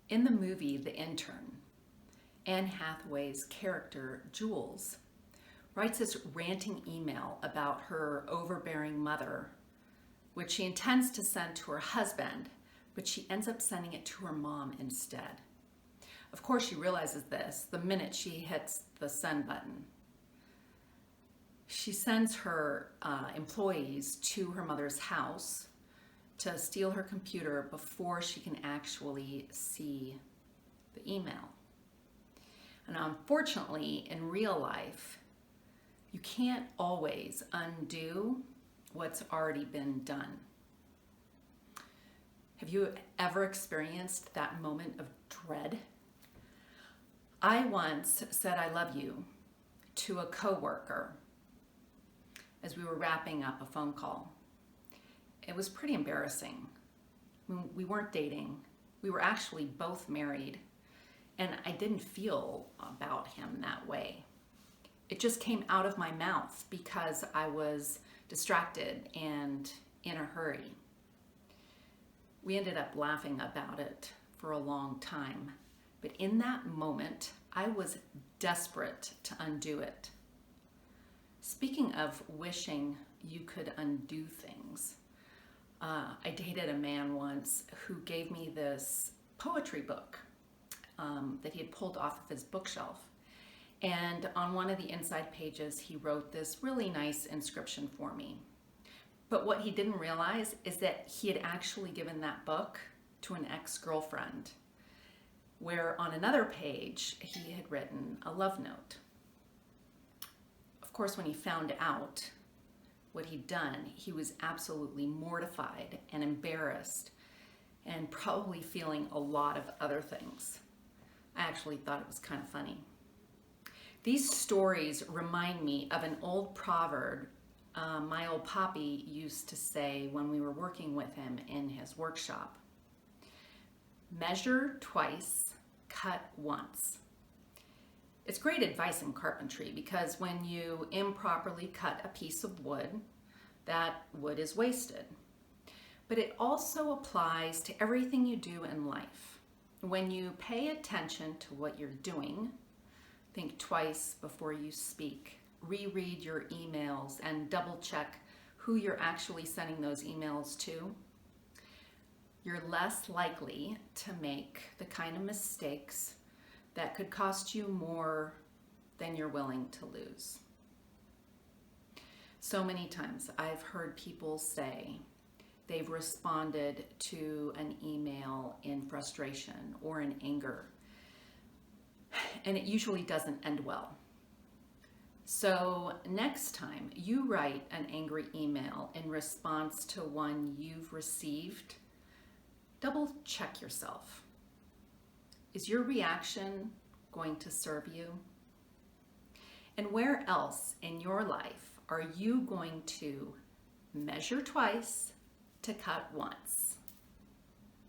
In the movie The Intern, Anne Hathaway's character, Jules, writes this ranting email about her overbearing mother, which she intends to send to her husband, but she ends up sending it to her mom instead. Of course, she realizes this the minute she hits the send button. She sends her employees to her mother's house to steal her computer before she can actually see the email. And unfortunately, in real life, you can't always undo what's already been done. Have you ever experienced that moment of dread? I once said I love you to a coworker as we were wrapping up a phone call. It was pretty embarrassing. We weren't dating. We were actually both married, and I didn't feel about him that way. It just came out of my mouth because I was distracted and in a hurry. We ended up laughing about it for a long time, but in that moment, I was desperate to undo it. Speaking of wishing you could undo things, I dated a man once who gave me this poetry book that he had pulled off of his bookshelf. And on one of the inside pages, he wrote this really nice inscription for me. But what he didn't realize is that he had actually given that book to an ex-girlfriend, where on another page, he had written a love note. Of course, when he found out what he'd done, he was absolutely mortified and embarrassed and probably feeling a lot of other things. I actually thought it was kind of funny. These stories remind me of an old proverb my Ol Papi used to say when we were working with him in his workshop. Measure twice, cut once. It's great advice in carpentry because when you improperly cut a piece of wood, that wood is wasted. But it also applies to everything you do in life. When you pay attention to what you're doing, think twice before you speak. Reread your emails and double check who you're actually sending those emails to. You're less likely to make the kind of mistakes that could cost you more than you're willing to lose. So many times I've heard people say they've responded to an email in frustration or in anger, and it usually doesn't end well. So next time you write an angry email in response to one you've received, double check yourself. Is your reaction going to serve you? And where else in your life are you going to measure twice to cut once?